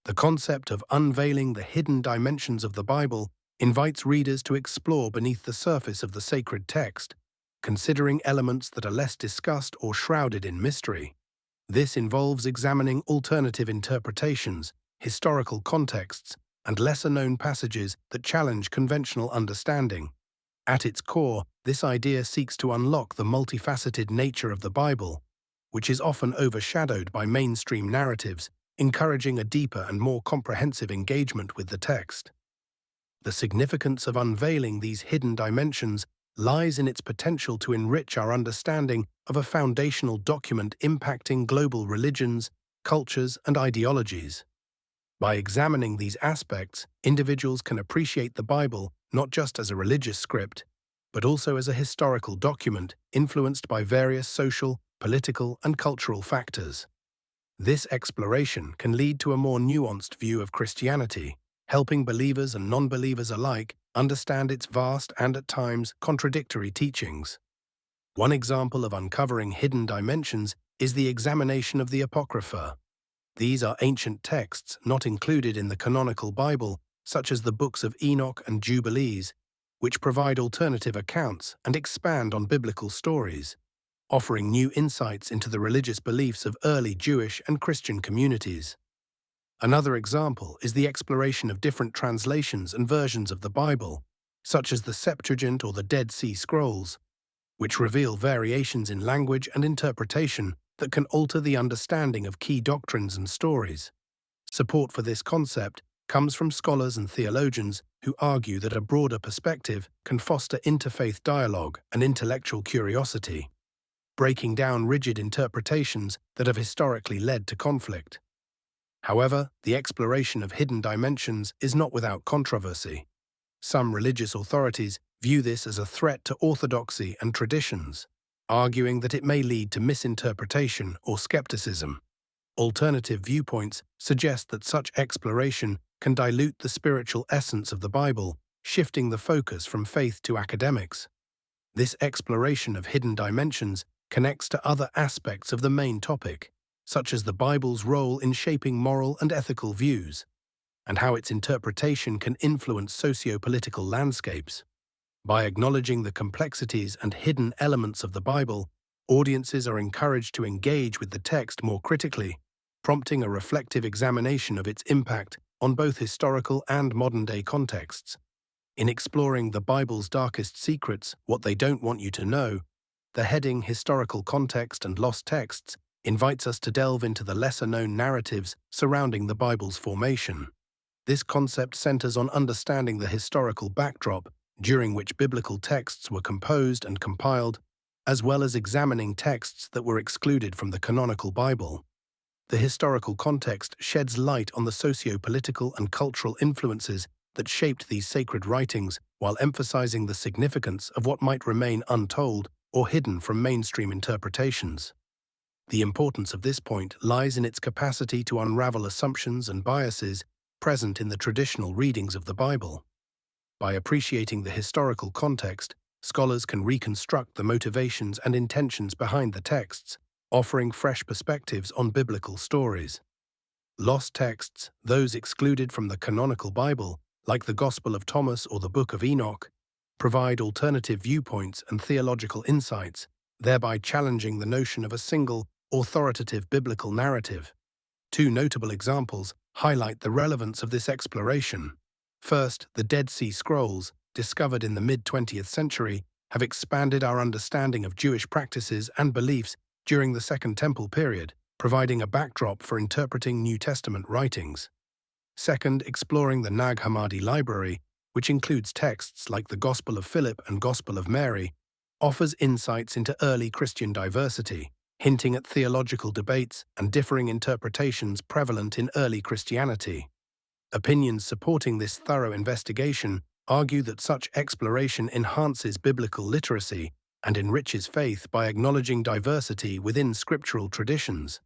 The concept of unveiling the hidden dimensions of the Bible invites readers to explore beneath the surface of the sacred text, considering elements that are less discussed or shrouded in mystery. This involves examining alternative interpretations, historical contexts, and lesser-known passages that challenge conventional understanding. At its core, this idea seeks to unlock the multifaceted nature of the Bible, which is often overshadowed by mainstream narratives, encouraging a deeper and more comprehensive engagement with the text. The significance of unveiling these hidden dimensions lies in its potential to enrich our understanding of a foundational document impacting global religions, cultures, and ideologies. By examining these aspects, individuals can appreciate the Bible not just as a religious script, but also as a historical document influenced by various social, political, and cultural factors. This exploration can lead to a more nuanced view of Christianity, helping believers and non-believers alike understand its vast and at times contradictory teachings. One example of uncovering hidden dimensions is the examination of the Apocrypha. These are ancient texts not included in the canonical Bible, such as the books of Enoch and Jubilees, which provide alternative accounts and expand on biblical stories, offering new insights into the religious beliefs of early Jewish and Christian communities. Another example is the exploration of different translations and versions of the Bible, such as the Septuagint or the Dead Sea Scrolls, which reveal variations in language and interpretation that can alter the understanding of key doctrines and stories. Support for this concept comes from scholars and theologians who argue that a broader perspective can foster interfaith dialogue and intellectual curiosity, breaking down rigid interpretations that have historically led to conflict. However, the exploration of hidden dimensions is not without controversy. Some religious authorities view this as a threat to orthodoxy and traditions, arguing that it may lead to misinterpretation or skepticism. Alternative viewpoints suggest that such exploration can dilute the spiritual essence of the Bible, shifting the focus from faith to academics. This exploration of hidden dimensions connects to other aspects of the main topic, such as the Bible's role in shaping moral and ethical views, and how its interpretation can influence socio-political landscapes. By acknowledging the complexities and hidden elements of the Bible, audiences are encouraged to engage with the text more critically, prompting a reflective examination of its impact on both historical and modern-day contexts. In exploring the Bible's darkest secrets, what they don't want you to know, the heading Historical Context and Lost Texts invites us to delve into the lesser-known narratives surrounding the Bible's formation. This concept centers on understanding the historical backdrop during which biblical texts were composed and compiled, as well as examining texts that were excluded from the canonical Bible. The historical context sheds light on the socio-political and cultural influences that shaped these sacred writings, while emphasizing the significance of what might remain untold or hidden from mainstream interpretations. The importance of this point lies in its capacity to unravel assumptions and biases present in the traditional readings of the Bible. By appreciating the historical context, scholars can reconstruct the motivations and intentions behind the texts, offering fresh perspectives on biblical stories. Lost texts, those excluded from the canonical Bible, like the Gospel of Thomas or the Book of Enoch, provide alternative viewpoints and theological insights, thereby challenging the notion of a single, authoritative biblical narrative. Two notable examples highlight the relevance of this exploration. First, the Dead Sea Scrolls, discovered in the mid-20th century, have expanded our understanding of Jewish practices and beliefs during the Second Temple period, providing a backdrop for interpreting New Testament writings. Second, exploring the Nag Hammadi library, which includes texts like the Gospel of Philip and Gospel of Mary, offers insights into early Christian diversity, hinting at theological debates and differing interpretations prevalent in early Christianity. Opinions supporting this thorough investigation argue that such exploration enhances biblical literacy and enriches faith by acknowledging diversity within scriptural traditions.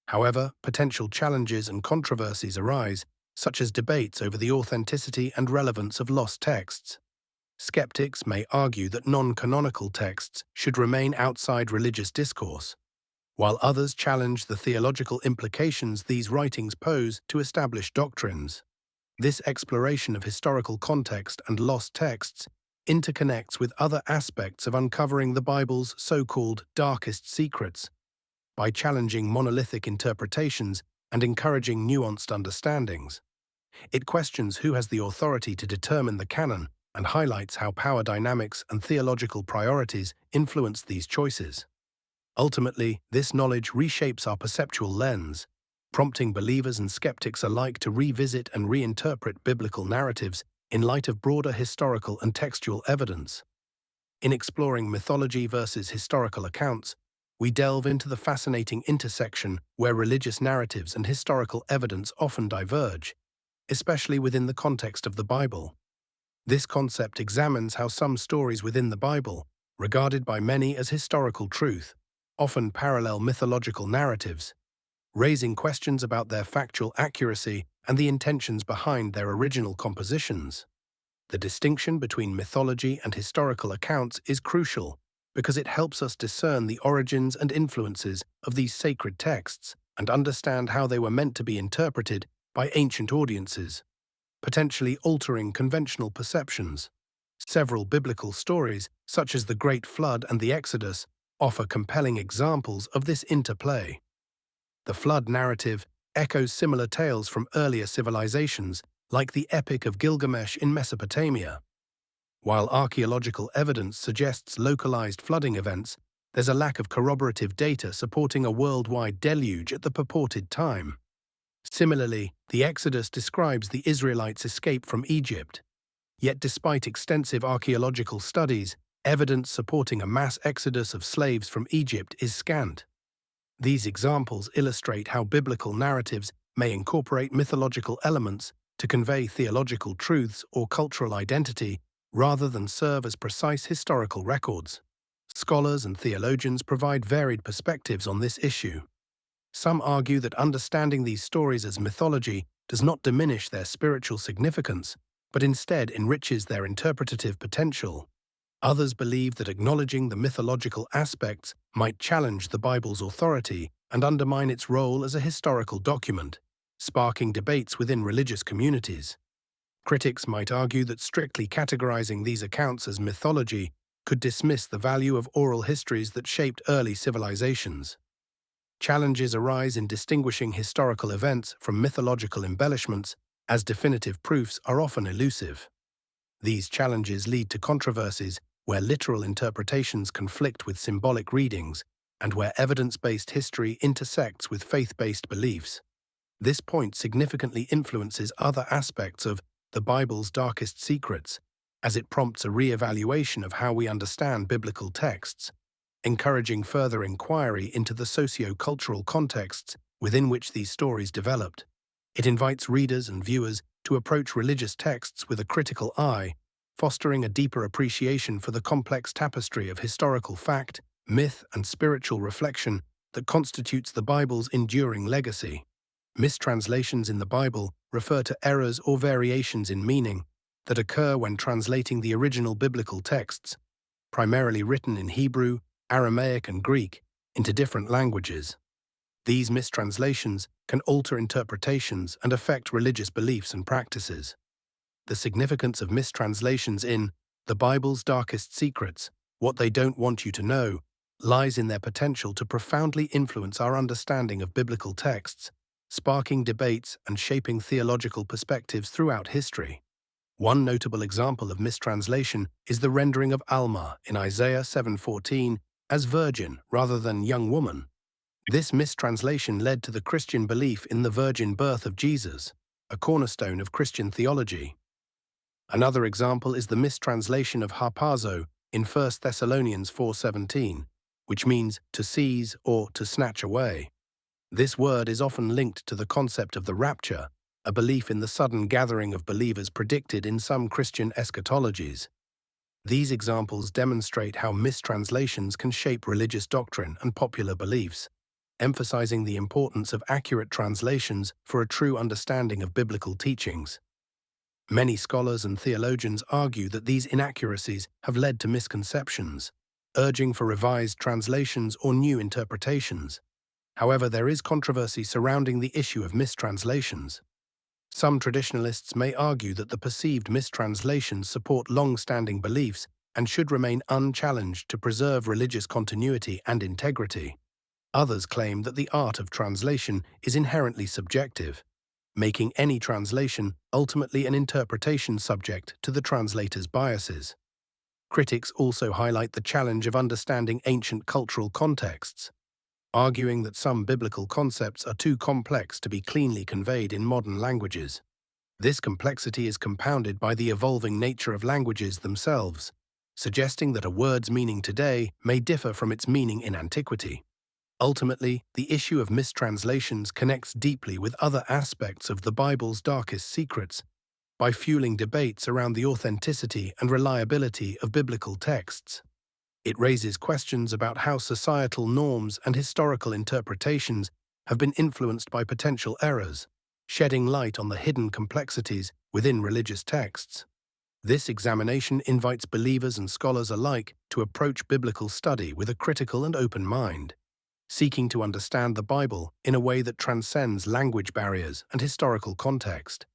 However, potential challenges and controversies arise, such as debates over the authenticity and relevance of lost texts. Skeptics may argue that non-canonical texts should remain outside religious discourse, while others challenge the theological implications these writings pose to established doctrines. This exploration of historical context and lost texts interconnects with other aspects of uncovering the Bible's so-called darkest secrets. By challenging monolithic interpretations and encouraging nuanced understandings, it questions who has the authority to determine the canon and highlights how power dynamics and theological priorities influence these choices. Ultimately, this knowledge reshapes our perceptual lens, prompting believers and skeptics alike to revisit and reinterpret biblical narratives in light of broader historical and textual evidence. In exploring mythology versus historical accounts, we delve into the fascinating intersection where religious narratives and historical evidence often diverge, especially within the context of the Bible. This concept examines how some stories within the Bible, regarded by many as historical truth, often parallel mythological narratives, raising questions about their factual accuracy and the intentions behind their original compositions. The distinction between mythology and historical accounts is crucial because it helps us discern the origins and influences of these sacred texts and understand how they were meant to be interpreted by ancient audiences, potentially altering conventional perceptions. Several biblical stories, such as the Great Flood and the Exodus, offer compelling examples of this interplay. The flood narrative echoes similar tales from earlier civilizations, like the Epic of Gilgamesh in Mesopotamia. While archaeological evidence suggests localized flooding events, there's a lack of corroborative data supporting a worldwide deluge at the purported time. Similarly, the Exodus describes the Israelites' escape from Egypt. Yet despite extensive archaeological studies, evidence supporting a mass exodus of slaves from Egypt is scant. These examples illustrate how biblical narratives may incorporate mythological elements to convey theological truths or cultural identity rather than serve as precise historical records. Scholars and theologians provide varied perspectives on this issue. Some argue that understanding these stories as mythology does not diminish their spiritual significance, but instead enriches their interpretative potential. Others believe that acknowledging the mythological aspects might challenge the Bible's authority and undermine its role as a historical document, sparking debates within religious communities. Critics might argue that strictly categorizing these accounts as mythology could dismiss the value of oral histories that shaped early civilizations. Challenges arise in distinguishing historical events from mythological embellishments, as definitive proofs are often elusive. These challenges lead to controversies where literal interpretations conflict with symbolic readings and where evidence-based history intersects with faith-based beliefs. This point significantly influences other aspects of the Bible's darkest secrets, as it prompts a re-evaluation of how we understand biblical texts, encouraging further inquiry into the socio-cultural contexts within which these stories developed. It invites readers and viewers to approach religious texts with a critical eye, fostering a deeper appreciation for the complex tapestry of historical fact, myth, and spiritual reflection that constitutes the Bible's enduring legacy. Mistranslations in the Bible refer to errors or variations in meaning that occur when translating the original biblical texts, primarily written in Hebrew, Aramaic, and Greek, into different languages. These mistranslations can alter interpretations and affect religious beliefs and practices. The significance of mistranslations in The Bible's Darkest Secrets, What They Don't Want You to Know, lies in their potential to profoundly influence our understanding of biblical texts, sparking debates and shaping theological perspectives throughout history. One notable example of mistranslation is the rendering of Alma in Isaiah 7:14 as virgin rather than young woman. This mistranslation led to the Christian belief in the virgin birth of Jesus, a cornerstone of Christian theology. Another example is the mistranslation of harpazo in 1 Thessalonians 4:17, which means to seize or to snatch away. This word is often linked to the concept of the rapture, a belief in the sudden gathering of believers predicted in some Christian eschatologies. These examples demonstrate how mistranslations can shape religious doctrine and popular beliefs, emphasizing the importance of accurate translations for a true understanding of biblical teachings. Many scholars and theologians argue that these inaccuracies have led to misconceptions, urging for revised translations or new interpretations. However, there is controversy surrounding the issue of mistranslations. Some traditionalists may argue that the perceived mistranslations support long-standing beliefs and should remain unchallenged to preserve religious continuity and integrity. Others claim that the art of translation is inherently subjective, making any translation ultimately an interpretation subject to the translator's biases. Critics also highlight the challenge of understanding ancient cultural contexts, arguing that some biblical concepts are too complex to be cleanly conveyed in modern languages. This complexity is compounded by the evolving nature of languages themselves, suggesting that a word's meaning today may differ from its meaning in antiquity. Ultimately, the issue of mistranslations connects deeply with other aspects of the Bible's darkest secrets, by fueling debates around the authenticity and reliability of biblical texts. It raises questions about how societal norms and historical interpretations have been influenced by potential errors, shedding light on the hidden complexities within religious texts. This examination invites believers and scholars alike to approach biblical study with a critical and open mind, seeking to understand the Bible in a way that transcends language barriers and historical context.